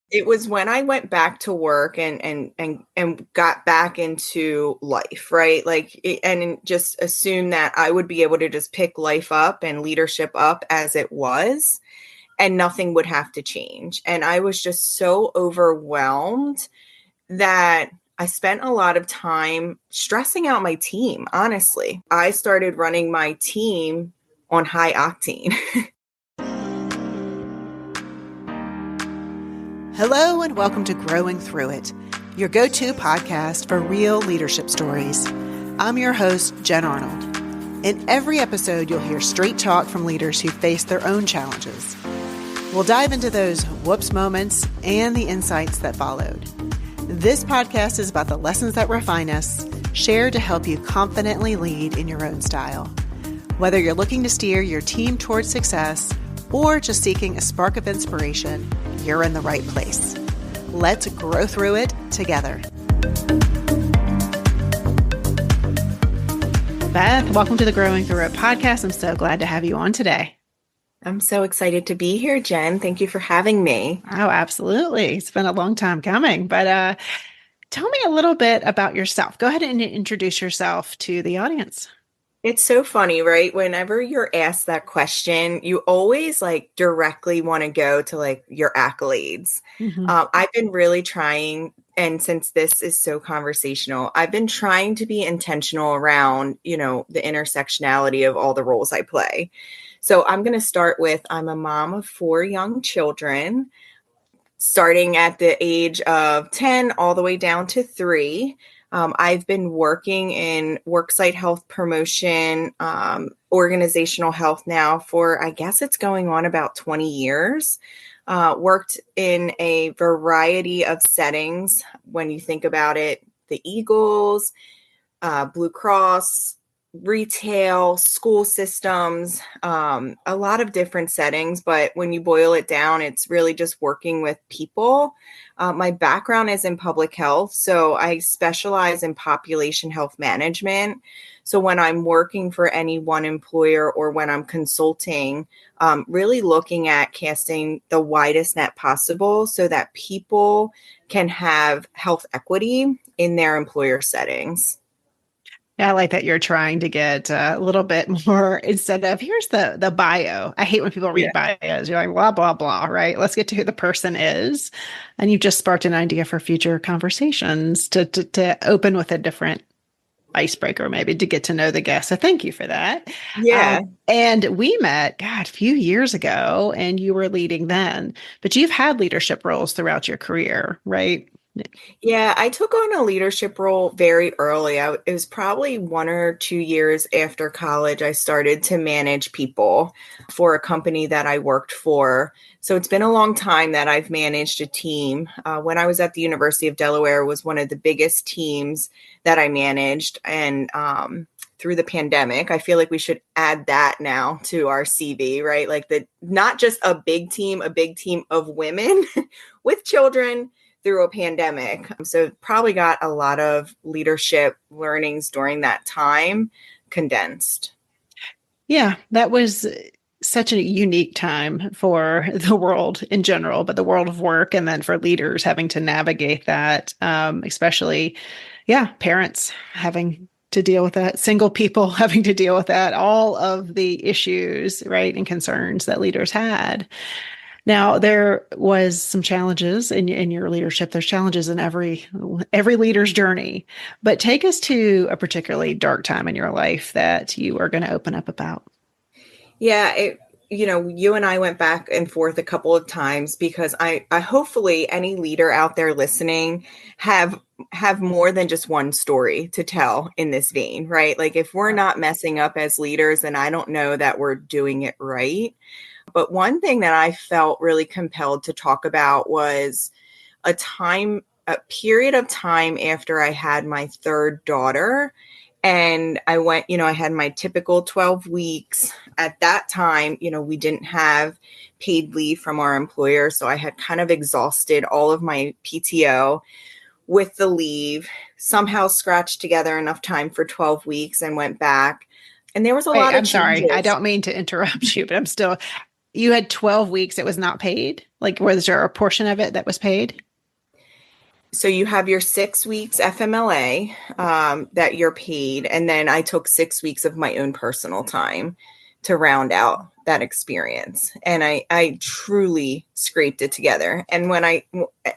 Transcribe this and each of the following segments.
It was when I went back to work and got back into life, right? And just assumed that I would be able to just pick life up and leadership up as it was, and nothing would have to change. And I was just so overwhelmed that I spent a lot of time stressing out my team. Honestly, I started running my team on high octane. Hello and welcome to Growing Through It, your go-to podcast for real leadership stories. I'm your host, Jen Arnold. In every episode, you'll hear straight talk from leaders who face their own challenges. We'll dive into those whoops moments and the insights that followed. This podcast is about the lessons that refine us, shared to help you confidently lead in your own style. Whether you're looking to steer your team towards success or just seeking a spark of inspiration, you're in the right place. Let's grow through it together. Beth, welcome to the Growing Through It podcast. I'm so glad to have you on today. I'm so excited to be here, Jen. Thank you for having me. Oh, absolutely. It's been a long time coming, but tell me a little bit about yourself. Go ahead and introduce yourself to the audience. It's so funny, right? Whenever you're asked that question, you always directly want to go to your accolades. Mm-hmm. I've been really trying, and since this is so conversational, I've been trying to be intentional around, the intersectionality of all the roles I play. So I'm going to start with, I'm a mom of 4 young children, starting at the age of 10 all the way down to 3. I've been working in worksite health promotion, organizational health now for, I guess it's going on about 20 years. Worked in a variety of settings. When you think about it, the Eagles, Blue Cross, retail, school systems, a lot of different settings. But when you boil it down, it's really just working with people. My background is in public health, so I specialize in population health management. So when I'm working for any one employer or when I'm consulting, really looking at casting the widest net possible so that people can have health equity in their employer settings. Yeah, I like that you're trying to get a little bit more instead of here's the bio. I hate when people read bios. You're like, blah, blah, blah, right? Let's get to who the person is. And you've just sparked an idea for future conversations to open with a different icebreaker, maybe to get to know the guest. So thank you for that. Yeah. And we met, a few years ago, and you were leading then, but you've had leadership roles throughout your career, right? Yeah, I took on a leadership role very early. It was probably 1 or 2 years after college. I started to manage people for a company that I worked for. So it's been a long time that I've managed a team. When I was at the University of Delaware, it was one of the biggest teams that I managed. And through the pandemic, I feel like we should add that now to our CV, right? Not just a big team of women with children through a pandemic. So probably got a lot of leadership learnings during that time condensed. Yeah, that was such a unique time for the world in general, but the world of work, and then for leaders having to navigate that, especially, parents having to deal with that, single people having to deal with that, all of the issues, right, and concerns that leaders had. Now, there was some challenges in your leadership. There's challenges in every leader's journey, but take us to a particularly dark time in your life that you are going to open up about. Yeah, you and I went back and forth a couple of times because I hopefully any leader out there listening have more than just one story to tell in this vein, right? If we're not messing up as leaders, then I don't know that we're doing it right. But one thing that I felt really compelled to talk about was a period of time after I had my 3rd daughter. And I went, I had my typical 12 weeks. At that time, we didn't have paid leave from our employer. So I had kind of exhausted all of my PTO with the leave, somehow scratched together enough time for 12 weeks and went back. And there was a lot of changes. Sorry. I don't mean to interrupt you, but I'm still... you had 12 weeks that was not paid? Like, was there a portion of it that was paid? So you have your 6 weeks FMLA that you're paid. And then I took 6 weeks of my own personal time to round out that experience. And I truly scraped it together. And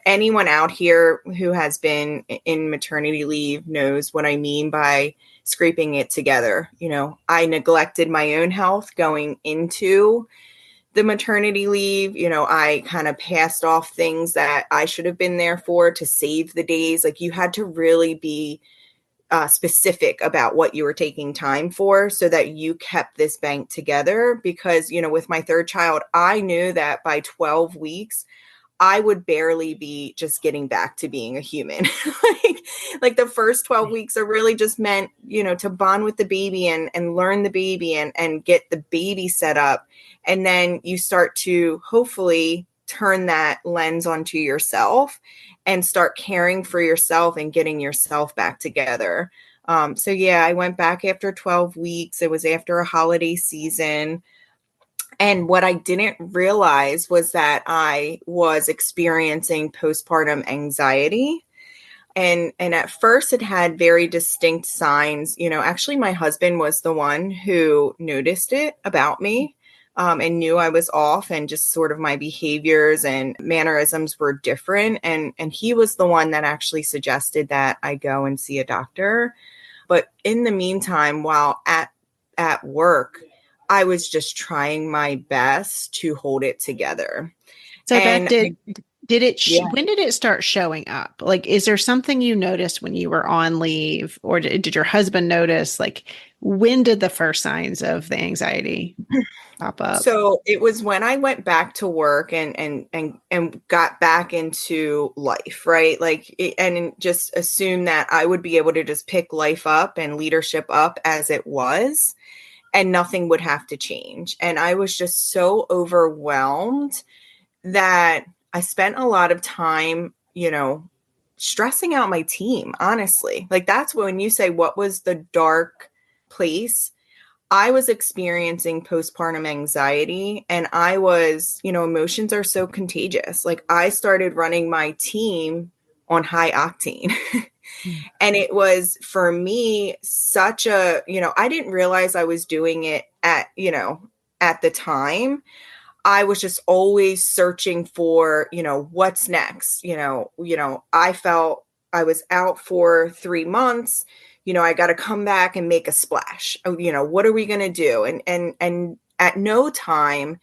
anyone out here who has been in maternity leave knows what I mean by scraping it together. I neglected my own health going into the maternity leave. I kind of passed off things that I should have been there for to save the days. Like, you had to really be specific about what you were taking time for so that you kept this bank together. Because, with my third child, I knew that by 12 weeks, I would barely be just getting back to being a human. like the first 12 weeks are really just meant, to bond with the baby and learn the baby and get the baby set up. And then you start to hopefully turn that lens onto yourself and start caring for yourself and getting yourself back together. So yeah, I went back after 12 weeks. It was after a holiday season. And what I didn't realize was that I was experiencing postpartum anxiety. And at first it had very distinct signs. Actually, my husband was the one who noticed it about me, and knew I was off, and just sort of my behaviors and mannerisms were different. And he was the one that actually suggested that I go and see a doctor. But in the meantime, while at work, I was just trying my best to hold it together. So and Beth, did it, yeah. when did it start showing up? Like, is there something you noticed when you were on leave, or did your husband notice? Like, when did the first signs of the anxiety pop up? So it was when I went back to work and got back into life, right? And just assumed that I would be able to just pick life up and leadership up as it was, and nothing would have to change. And I was just so overwhelmed that I spent a lot of time, stressing out my team, honestly. Like, that's when you say, what was the dark place? I was experiencing postpartum anxiety, and I was, emotions are so contagious. Like, I started running my team on high octane. And it was, for me, such a, I didn't realize I was doing it at the time. I was just always searching for, what's next. I felt I was out for 3 months. I got to come back and make a splash. What are we going to do? And at no time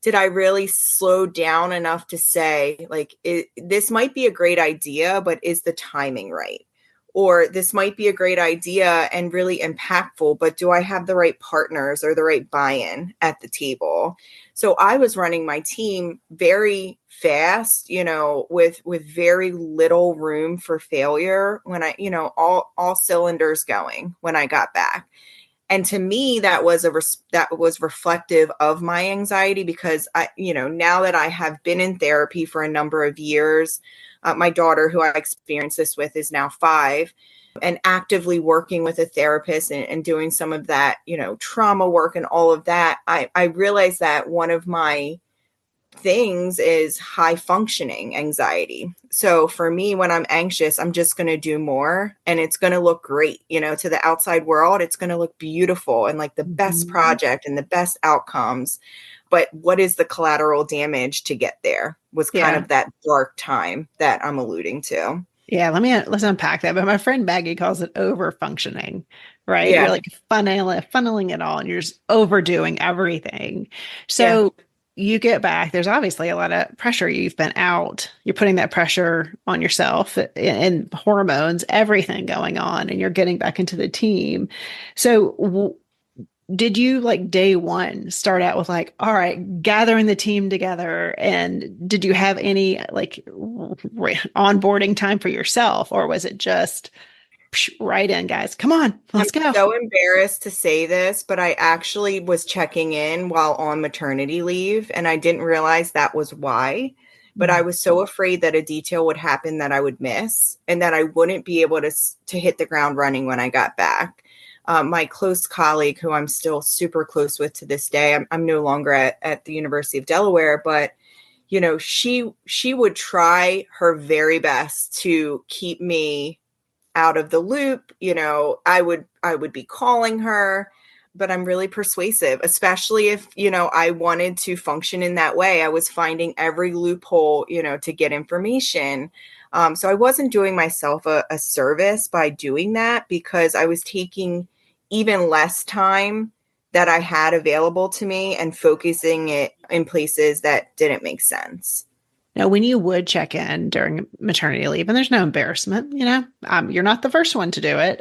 did I really slow down enough to say, like, this might be a great idea, but is the timing right? Or this might be a great idea and really impactful, but do I have the right partners or the right buy-in at the table? So I was running my team very fast, with very little room for failure when I, all cylinders going when I got back. And to me, that was reflective of my anxiety, because now that I have been in therapy for a number of years, my daughter, who I experienced this with, is now 5, and actively working with a therapist and doing some of that, trauma work and all of that. I realized that one of my things is high functioning anxiety. So for me, when I'm anxious, I'm just going to do more, and it's going to look great, to the outside world. It's going to look beautiful and like the best project and the best outcomes. But what is the collateral damage to get there was kind of that dark time that I'm alluding to. Yeah, let's unpack that. But my friend Maggie calls it over functioning, right? Yeah. You're like funneling it all, and you're just overdoing everything. So you get back, there's obviously a lot of pressure. You've been out, you're putting that pressure on yourself, and hormones, everything going on, and you're getting back into the team. So did you, like, day one start out with, like, all right, gathering the team together? And did you have any, like, onboarding time for yourself, or was it just right in, guys, come on, let's go? I'm so embarrassed to say this, but I actually was checking in while on maternity leave, and I didn't realize that was why. But I was so afraid that a detail would happen that I would miss, and that I wouldn't be able to hit the ground running when I got back. My close colleague, who I'm still super close with to this day, I'm no longer at the University of Delaware, but she would try her very best to keep me out of the loop. I would be calling her, but I'm really persuasive, especially if, I wanted to function in that way. I was finding every loophole, to get information. So I wasn't doing myself a service by doing that, because I was taking even less time that I had available to me and focusing it in places that didn't make sense. Now, when you would check in during maternity leave, and there's no embarrassment, you're not the first one to do it.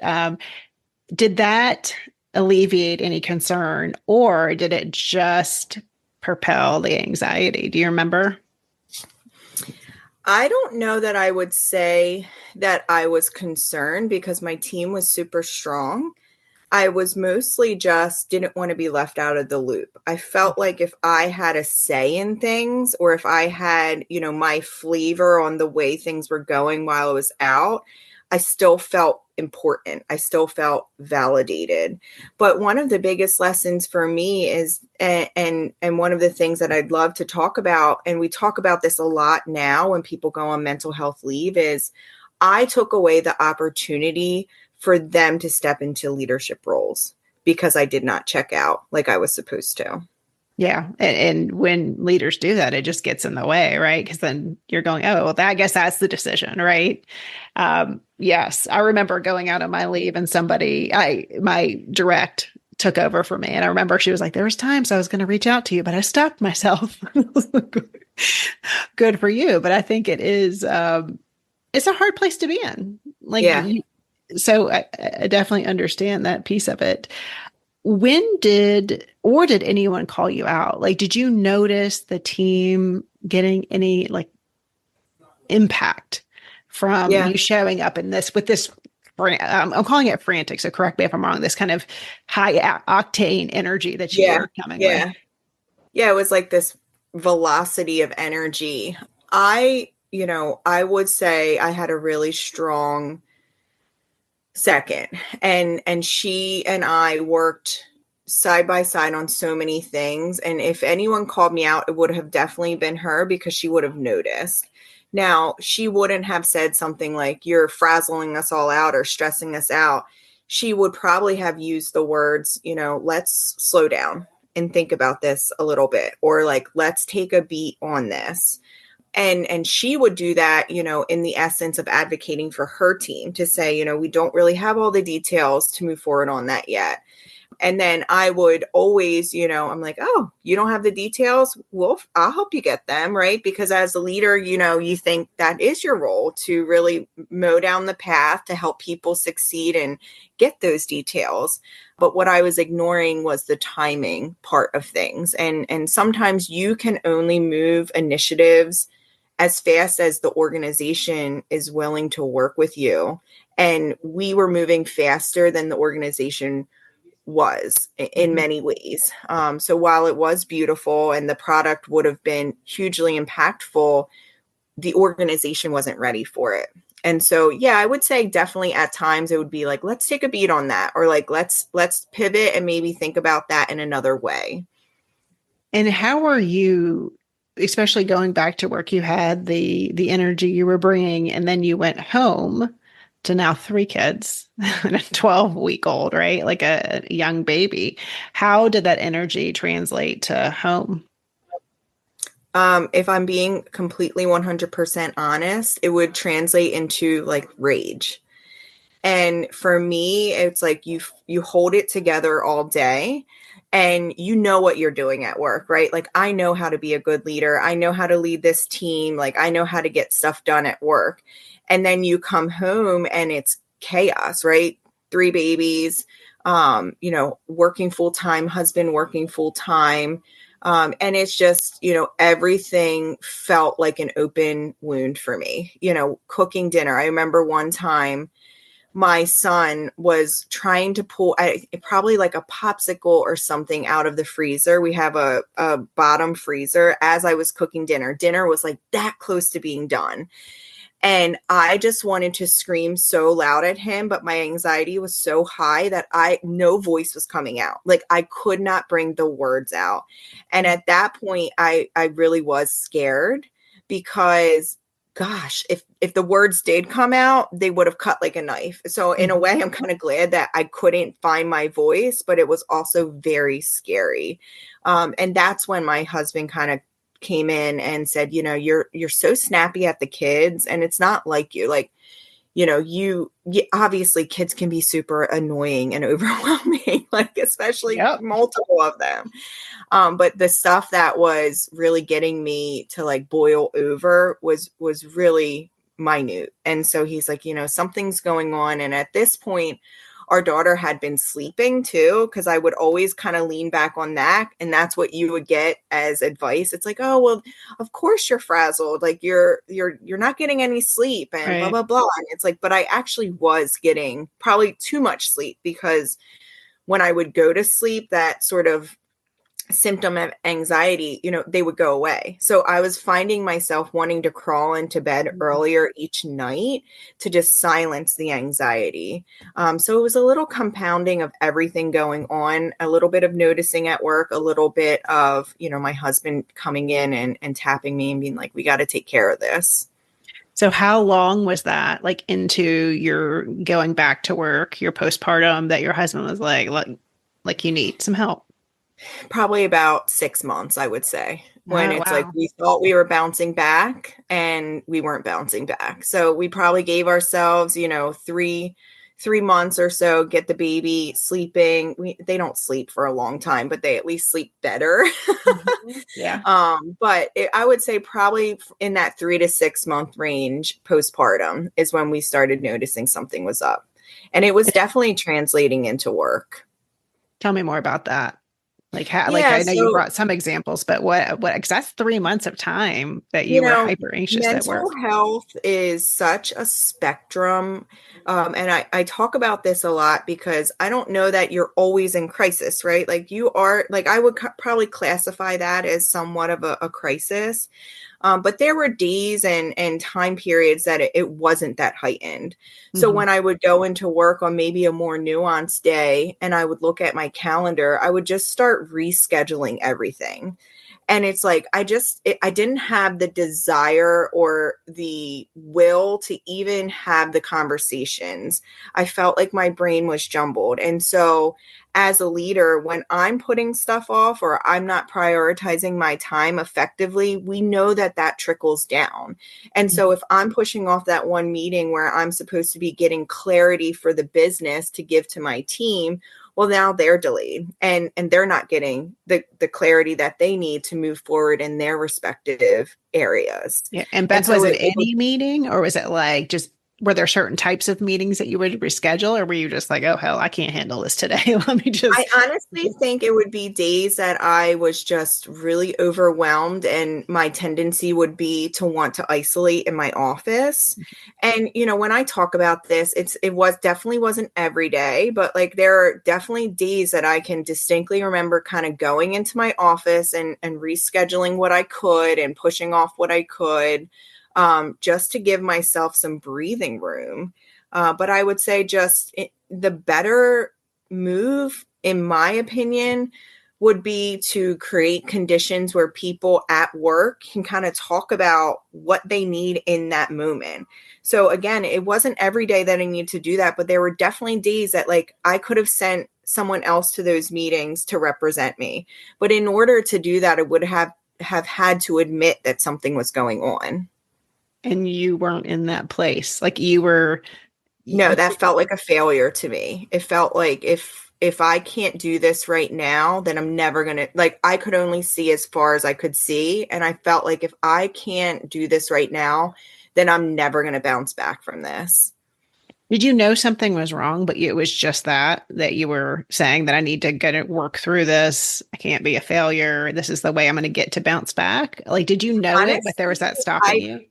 Did that alleviate any concern, or did it just propel the anxiety? Do you remember? I don't know that I would say that I was concerned, because my team was super strong. I was mostly just didn't want to be left out of the loop. I felt like if I had a say in things, or if I had, my flavor on the way things were going while I was out, I still felt important. I still felt validated. But one of the biggest lessons for me is, and one of the things that I'd love to talk about, and we talk about this a lot now when people go on mental health leave, is I took away the opportunity for them to step into leadership roles because I did not check out like I was supposed to. Yeah. And when leaders do that, it just gets in the way, right? Because then you're going, oh, well, I guess that's the decision, right? Yes. I remember going out on my leave and my direct took over for me. And I remember she was like, there was times I was going to reach out to you, but I stopped myself. Good for you. But I think it is, it's a hard place to be in. So I definitely understand that piece of it. When did anyone call you out? Like, did you notice the team getting any impact from you showing up in this with this? I'm calling it frantic. So correct me if I'm wrong. This kind of high octane energy that you were coming with. Yeah, it was like this velocity of energy. I would say I had a really strong second, and she and I worked side by side on so many things, and if anyone called me out, it would have definitely been her, because she would have noticed. Now, she wouldn't have said something like, you're frazzling us all out or stressing us out. She would probably have used the words, let's slow down and think about this a little bit, or like, let's take a beat on this. And she would do that, in the essence of advocating for her team to say, we don't really have all the details to move forward on that yet. And then I would always, I'm like, oh, you don't have the details? Well, I'll help you get them, right? Because as a leader, you think that is your role, to really mow down the path to help people succeed and get those details. But what I was ignoring was the timing part of things. And sometimes you can only move initiatives as fast as the organization is willing to work with you. And we were moving faster than the organization was in many ways. So while it was beautiful and the product would have been hugely impactful, the organization wasn't ready for it. And so, I would say definitely at times it would be like, let's take a beat on that, or like, let's pivot and maybe think about that in another way. And how are you, especially going back to work, you had the energy you were bringing, and then you went home to now 3 kids and a 12-week-old, right? Like a young baby. How did that energy translate to home? If I'm being completely 100% honest, it would translate into like rage. And for me, it's like you hold it together all day, and you know what you're doing at work, right? Like, I know how to be a good leader. I know how to lead this team. Like, I know how to get stuff done at work. And then you come home and it's chaos, right? 3 babies, working full time, husband working full time. And it's just, everything felt like an open wound for me, cooking dinner. I remember one time my son was trying to pull probably like a popsicle or something out of the freezer. We have a bottom freezer. As I was cooking dinner was like that close to being done. And I just wanted to scream so loud at him, but my anxiety was so high that no voice was coming out. Like I could not bring the words out. And at that point, I really was scared because gosh, if the words did come out, they would have cut like a knife. So in a way, I'm kind of glad that I couldn't find my voice, but it was also very scary. And that's when my husband kind of came in and said, you're so snappy at the kids, and it's not like you. Like, you obviously kids can be super annoying and overwhelming, like especially multiple of them. But the stuff that was really getting me to like boil over was really minute. And so he's like, something's going on. And at this point, our daughter had been sleeping too, because I would always kind of lean back on that. And that's what you would get as advice. It's like, oh, well, of course you're frazzled. Like you're not getting any sleep and blah, blah, blah. And it's like, but I actually was getting probably too much sleep, because when I would go to sleep, that sort of symptom of anxiety, they would go away. So I was finding myself wanting to crawl into bed earlier each night to just silence the anxiety. So it was a little compounding of everything going on, a little bit of noticing at work, a little bit of, my husband coming in and tapping me and being like, we got to take care of this. So how long was that, like into your going back to work, your postpartum, that your husband was like you need some help? Probably about 6 months, I would say, when it's like we thought we were bouncing back and we weren't bouncing back. So we probably gave ourselves, 3 months or so, get the baby sleeping. They don't sleep for a long time, but they at least sleep better. Yeah. But I would say probably in that 3 to 6 month range postpartum is when we started noticing something was up. And it was definitely translating into work. Tell me more about that. Like how, like I know you brought some examples, but what, because that's 3 months of time that you were hyper anxious at work. Mental health is such a spectrum. And I talk about this a lot because I don't know that you're always in crisis, right? Like you are, like I would probably classify that as somewhat of a crisis. But there were days and time periods that it wasn't that heightened. So when I would go into work on maybe a more nuanced day and I would look at my calendar, I would just start rescheduling everything. And it's like, I didn't have the desire or the will to even have the conversations. I felt like my brain was jumbled. And so as a leader, when I'm putting stuff off or I'm not prioritizing my time effectively, we know that trickles down. And so if I'm pushing off that one meeting where I'm supposed to be getting clarity for the business to give to my team, well, now they're delayed and they're not getting the clarity that they need to move forward in their respective areas. Yeah. And Beth, so was it any meeting, or was it like just, were there certain types of meetings that you would reschedule, or were you just like, oh, hell, I can't handle this today. I honestly think it would be days that I was just really overwhelmed, and my tendency would be to want to isolate in my office. And, when I talk about this, it definitely wasn't every day, but like there are definitely days that I can distinctly remember kind of going into my office and rescheduling what I could and pushing off what I could. Just to give myself some breathing room. But I would say the better move, in my opinion, would be to create conditions where people at work can kind of talk about what they need in that moment. So again, it wasn't every day that I needed to do that, but there were definitely days that like I could have sent someone else to those meetings to represent me. But in order to do that, I would have had to admit that something was going on. And you weren't in that place. Like you were. No, that felt like a failure to me. It felt like if I can't do this right now, then I'm never going to, like, I could only see as far as I could see. And I felt like if I can't do this right now, then I'm never going to bounce back from this. Did you know something was wrong, but it was just that you were saying that I need to get it, work through this. I can't be a failure. This is the way I'm going to get to bounce back. Like, did you know it, but there was that stopping you?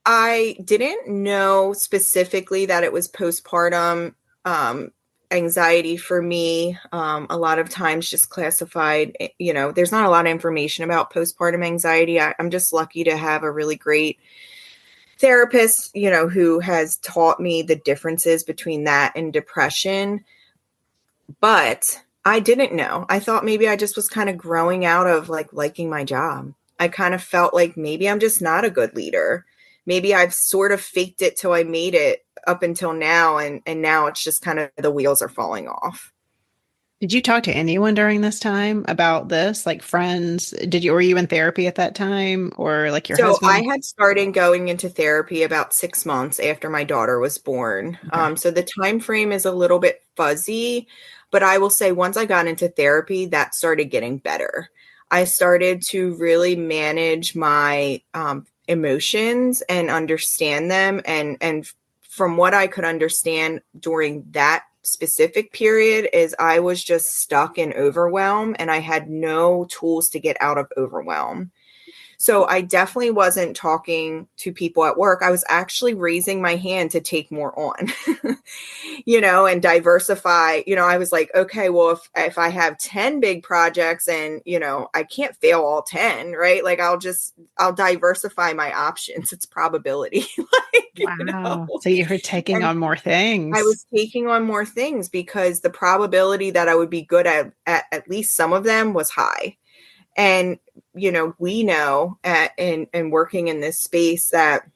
I didn't know specifically that it was postpartum anxiety for me. A lot of times just classified, there's not a lot of information about postpartum anxiety. I'm just lucky to have a really great therapist, who has taught me the differences between that and depression. But I didn't know. I thought maybe I just was kind of growing out of liking my job. I kind of felt like maybe I'm just not a good leader. Maybe I've sort of faked it till I made it up until now. And now it's just kind of the wheels are falling off. Did you talk to anyone during this time about this, like friends? Were you in therapy at that time, or like your So I husband? had started going into therapy about 6 months after my daughter was born. Okay. So the time frame is a little bit fuzzy, but I will say once I got into therapy, that started getting better. I started to really manage my emotions and understand them. And from what I could understand during that specific period is I was just stuck in overwhelm and I had no tools to get out of overwhelm. So I definitely wasn't talking to people at work. I was actually raising my hand to take more on, and diversify. I was like, okay, well, if I have 10 big projects and, I can't fail all 10, right? Like I'll diversify my options. It's probability. Wow. So you were taking And on more I things. was taking on more things because the probability that I would be good at least some of them was high. And, we know in working in this space that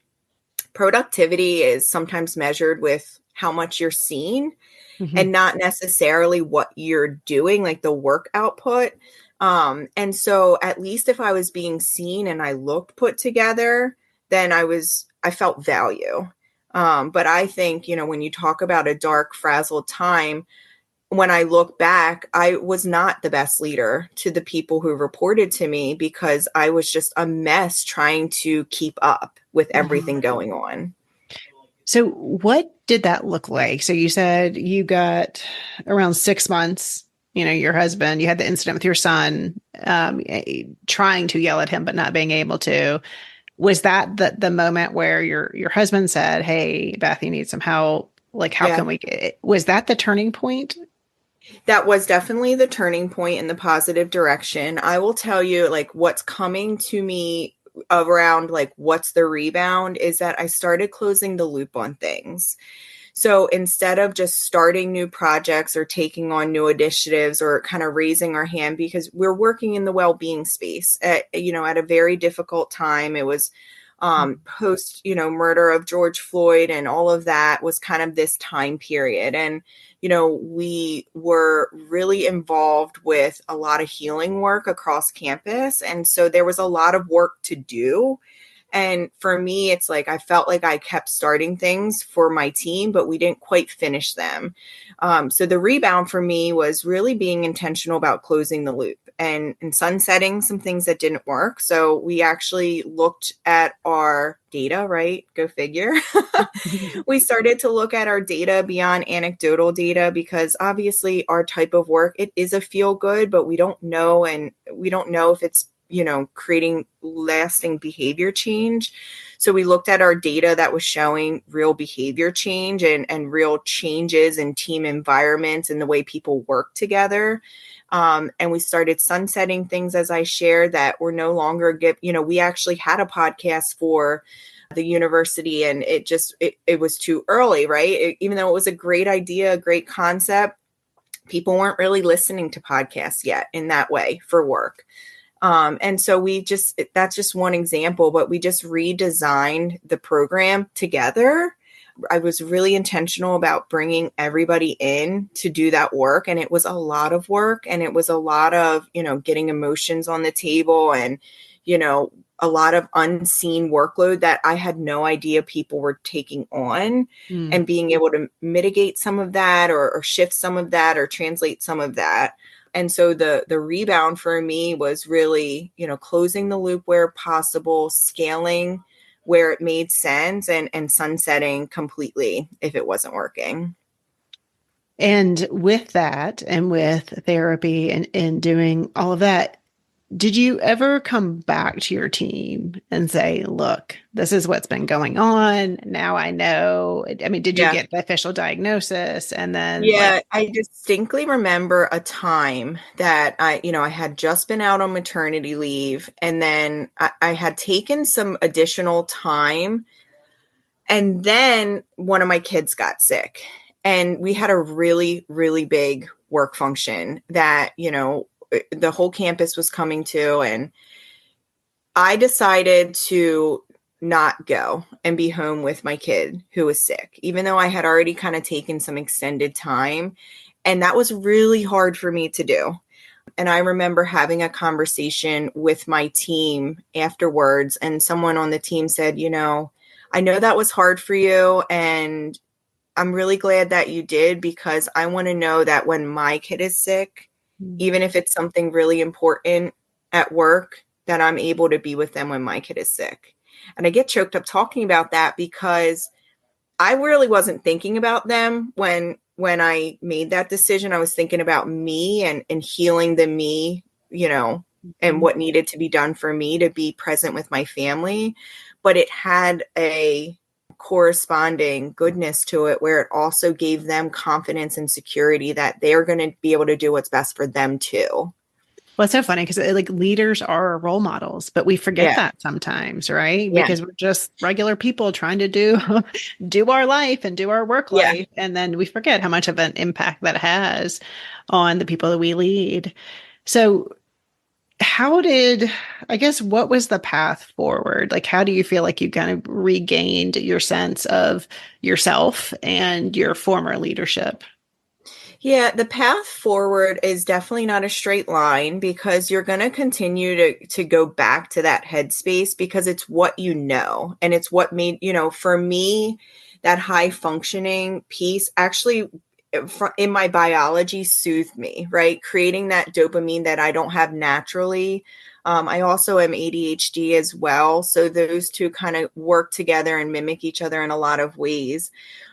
productivity is sometimes measured with how much you're seen Mhm. and not necessarily what you're doing, like the work output. And so at least if I was being seen and I looked put together, then I felt value. But I think, when you talk about a dark, frazzled time, when I look back, I was not the best leader to the people who reported to me because I was just a mess trying to keep up with Mhm. everything going on. So what did that look like? So you said you got around 6 months, your husband, you had the incident with your son, trying to yell at him, but not being able to. Was that the moment where your husband said, "Hey, Beth, you need some help. Like, how Yeah, can we was that the turning point?" that was definitely the turning point in the positive direction. I will tell you, what's coming to me around, what's the rebound is that I started closing the loop on things. So instead of just starting new projects or taking on new initiatives or kind of raising our hand, because we're working in the well-being space at a very difficult time. It was post, murder of George Floyd, and all of that was kind of this time period. And, we were really involved with a lot of healing work across campus. And so there was a lot of work to do. And for me, it's like I felt like I kept starting things for my team, but we didn't quite finish them. So the rebound for me was really being intentional about closing the loop and sunsetting some things that didn't work. So we actually looked at our data, right? Go figure. We started to look at our data beyond anecdotal data because obviously our type of work, it is a feel good, but we don't know. And we don't know if it's creating lasting behavior change. So we looked at our data that was showing real behavior change and real changes in team environments and the way people work together. And we started sunsetting things, as I shared, that were no longer we actually had a podcast for the university, and it was too early, right? Even though it was a great idea, a great concept, people weren't really listening to podcasts yet in that way for work. And so that's just one example, but we just redesigned the program together. I was really intentional about bringing everybody in to do that work. And it was a lot of work, and it was a lot of, getting emotions on the table and, a lot of unseen workload that I had no idea people were taking on, Mm. and being able to mitigate some of that or shift some of that or translate some of that. And so the rebound for me was really, closing the loop where possible, scaling where it made sense, and sunsetting completely if it wasn't working. And with that, and with therapy and doing all of that, did you ever come back to your team and say, look, this is what's been going on. Now I know. I mean, did you Yeah. get the official diagnosis? And then, like, Yeah, I distinctly remember a time that I had just been out on maternity leave, and then I had taken some additional time And then one of my kids got sick, and we had a really, really big work function that, the whole campus was coming to. And I decided to not go and be home with my kid who was sick, even though I had already kind of taken some extended time. And that was really hard for me to do. And I remember having a conversation with my team afterwards, and someone on the team said, I know that was hard for you, and I'm really glad that you did, because I want to know that when my kid is sick, even if it's something really important at work, that I'm able to be with them when my kid is sick. And I get choked up talking about that, because I really wasn't thinking about them when I made that decision. I was thinking about me and healing the me, and what needed to be done for me to be present with my family. But it had a corresponding goodness to it, where it also gave them confidence and security that they're going to be able to do what's best for them too. Well, it's so funny because like leaders are role models, but we forget that sometimes, right? Yeah. Because we're just regular people trying to do our life and do our work life. And then we forget how much of an impact that has on the people that we lead. So what was the path forward? Like, how do you feel like you kind of regained your sense of yourself and your former leadership? Yeah, the path forward is definitely not a straight line, because you're going to continue to go back to that headspace, because it's what you know. And it's what made, for me, that high functioning piece actually in my biology soothed me, right? Creating that dopamine that I don't have naturally. I also am ADHD as well. So those two kind of work together and mimic each other in a lot of ways.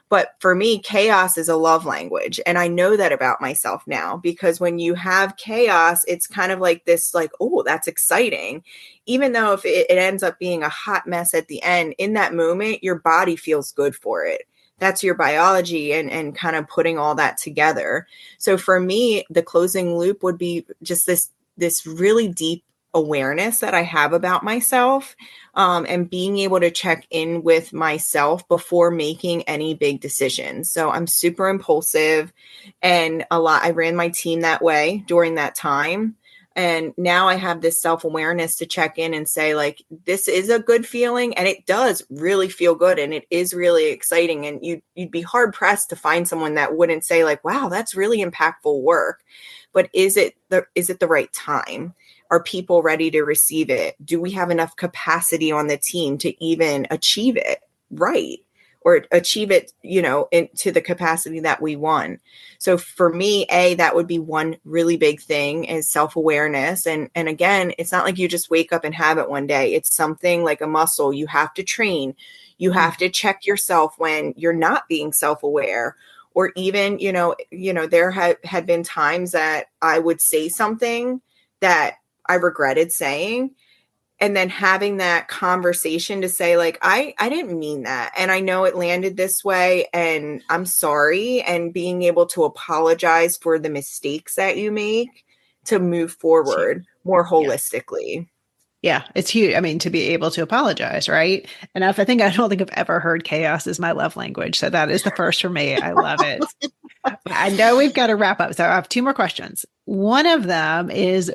But for me, chaos is a love language. And I know that about myself now, because when you have chaos, it's kind of like this, like, oh, that's exciting. Even though if it ends up being a hot mess at the end, in that moment, your body feels good for it. That's your biology and kind of putting all that together. So for me, the closing loop would be just this really deep awareness that I have about myself, and being able to check in with myself before making any big decisions. So I'm super impulsive, and I ran my team that way during that time. And now I have this self-awareness to check in and say, like, this is a good feeling, and it does really feel good, and it is really exciting. And you'd be hard pressed to find someone that wouldn't say, like, wow, that's really impactful work. But is it the right time? Are people ready to receive it? Do we have enough capacity on the team to even achieve it right? Or achieve it, into the capacity that we want. So for me, that would be one really big thing, is self-awareness. And again, it's not like you just wake up and have it one day. It's something like a muscle you have to train. You have to check yourself when you're not being self-aware. Or even, there had been times that I would say something that I regretted saying, and then having that conversation to say, like, I didn't mean that. And I know it landed this way, and I'm sorry. And being able to apologize for the mistakes that you make to move forward more holistically. Yeah, it's huge. I mean, to be able to apologize, right? And I don't think I've ever heard chaos is my love language. So that is the first for me. I love it. I know we've got to wrap up. So I have two more questions. One of them is,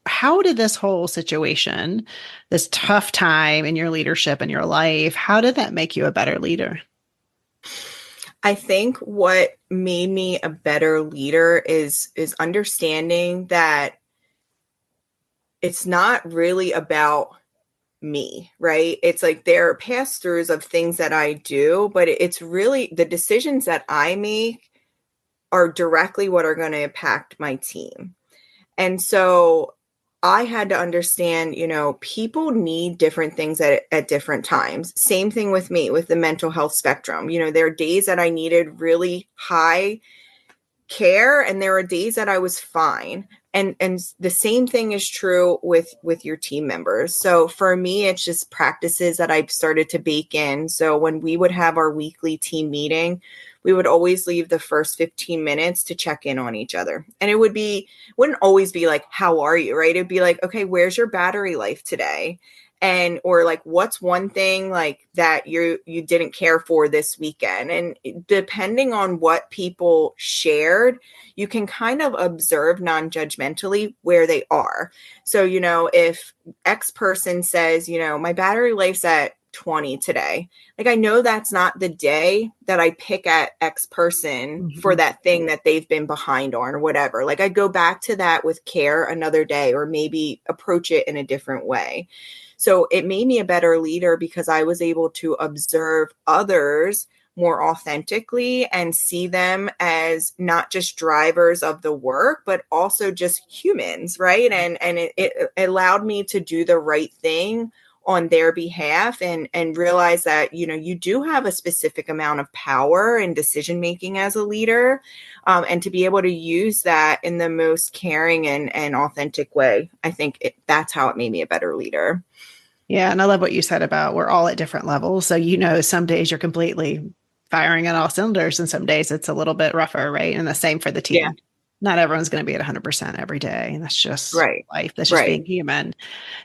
how did this whole situation, this tough time in your leadership and your life, how did that make you a better leader? I think what made me a better leader is understanding that it's not really about me, right? It's like there are pass-throughs of things that I do, but it's really the decisions that I make are directly what are going to impact my team. And so I had to understand, people need different things at different times. Same thing with me with the mental health spectrum. There are days that I needed really high care, and there are days that I was fine. And the same thing is true with your team members. So for me, it's just practices that I've started to bake in. So when we would have our weekly team meeting, we would always leave the first 15 minutes to check in on each other. And wouldn't always be like, how are you? Right? It'd be like, okay, where's your battery life today? and or like what's one thing like that you didn't care for this weekend. And depending on what people shared, you can kind of observe non-judgmentally where they are. So, if X person says, my battery life's at 20 today, like I know that's not the day that I pick at X person for that thing that they've been behind on or whatever. Like I go back to that with care another day, or maybe approach it in a different way. So it made me a better leader because I was able to observe others more authentically and see them as not just drivers of the work, but also just humans, right? And it allowed me to do the right thing on their behalf and realize that, you do have a specific amount of power and decision-making as a leader, and to be able to use that in the most caring and authentic way. I think that's how it made me a better leader. Yeah. And I love what you said about we're all at different levels. So, some days you're completely firing on all cylinders and some days it's a little bit rougher, right? And the same for the team. Yeah. Not everyone's going to be at 100% every day. And that's just life. That's just being human.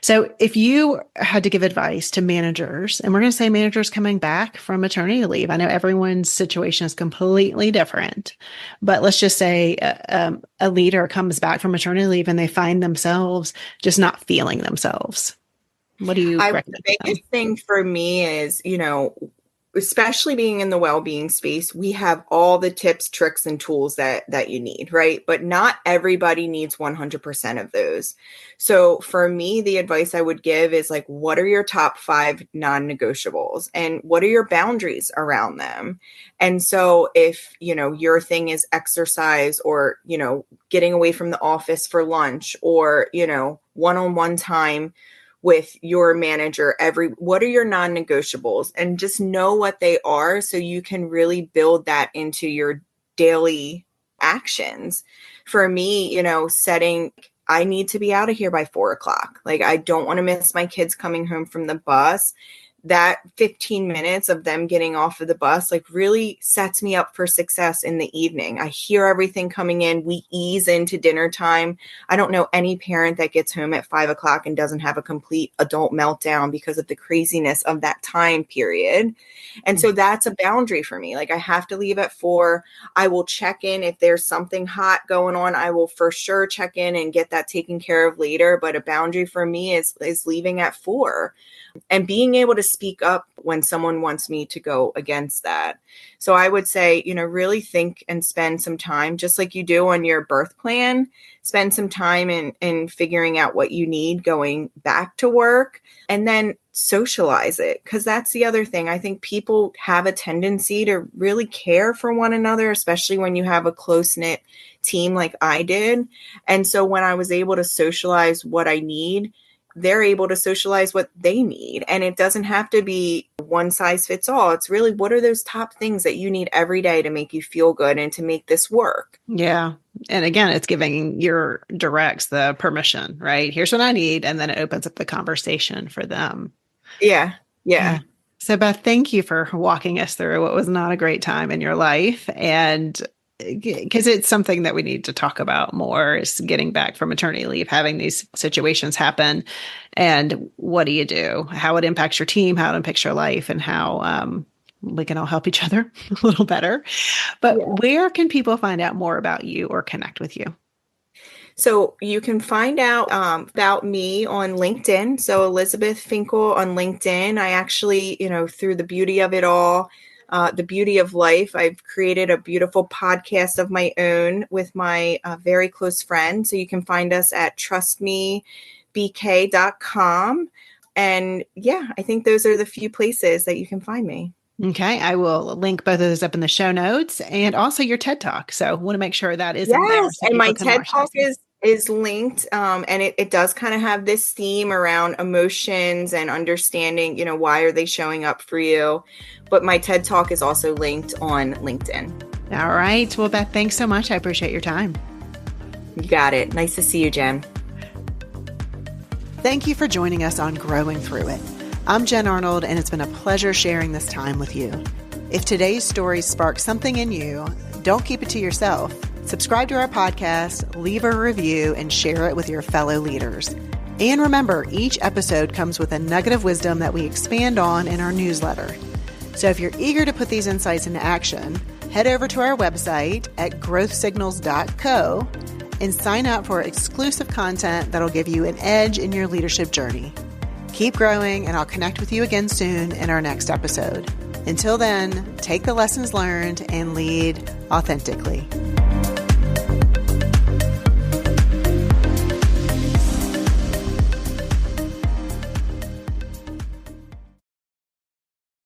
So if you had to give advice to managers, and we're going to say managers coming back from maternity leave, I know everyone's situation is completely different, but let's just say a leader comes back from maternity leave and they find themselves just not feeling themselves. What do you recommend? The biggest thing for me is, especially being in the well-being space, we have all the tips, tricks, and tools that you need, right? But not everybody needs 100% of those. So for me, the advice I would give is like, what are your top 5 non-negotiables and what are your boundaries around them? And so if, your thing is exercise or, getting away from the office for lunch or, one-on-one time with your manager, what are your non-negotiables, and just know what they are so you can really build that into your daily actions. For me, setting, I need to be out of here by 4:00. Like I don't want to miss my kids coming home from the bus. That 15 minutes of them getting off of the bus, like really sets me up for success in the evening. I hear everything coming in. We ease into dinner time. I don't know any parent that gets home at 5:00 and doesn't have a complete adult meltdown because of the craziness of that time period. And so that's a boundary for me. Like I have to leave at 4:00. I will check in if there's something hot going on. I will for sure check in and get that taken care of later. But a boundary for me is leaving at 4:00. And being able to speak up when someone wants me to go against that. So I would say, really think and spend some time, just like you do on your birth plan, spend some time in figuring out what you need going back to work, and then socialize it. Because that's the other thing. I think people have a tendency to really care for one another, especially when you have a close-knit team like I did. And so when I was able to socialize what I need, they're able to socialize what they need. And it doesn't have to be one size fits all. It's really, what are those top things that you need every day to make you feel good and to make this work? Yeah. And again, it's giving your directs the permission, right? Here's what I need. And then it opens up the conversation for them. Yeah. Yeah. So Beth, thank you for walking us through what was not a great time in your life. And because it's something that we need to talk about more, is getting back from maternity leave, having these situations happen, and what do you do, how it impacts your team, how it impacts your life, and how we can all help each other a little better. But where can people find out more about you or connect with you? So you can find out about me on LinkedIn. So Elizabeth Finkle on LinkedIn. I actually, through the beauty of it all, the beauty of life, I've created a beautiful podcast of my own with my very close friend. So you can find us at trustmebk.com. And I think those are the few places that you can find me. Okay. I will link both of those up in the show notes, and also your TED Talk. So I want to make sure that is in there. So and my TED Talk is linked. And it does kind of have this theme around emotions and understanding, why are they showing up for you? But my TED Talk is also linked on LinkedIn. All right. Well, Beth, thanks so much. I appreciate your time. You got it. Nice to see you, Jen. Thank you for joining us on Growing Through It. I'm Jen Arnold, and it's been a pleasure sharing this time with you. If today's story sparked something in you, don't keep it to yourself. Subscribe to our podcast, leave a review, and share it with your fellow leaders. And remember, each episode comes with a nugget of wisdom that we expand on in our newsletter. So if you're eager to put these insights into action, head over to our website at growthsignals.co and sign up for exclusive content that'll give you an edge in your leadership journey. Keep growing, and I'll connect with you again soon in our next episode. Until then, take the lessons learned and lead authentically.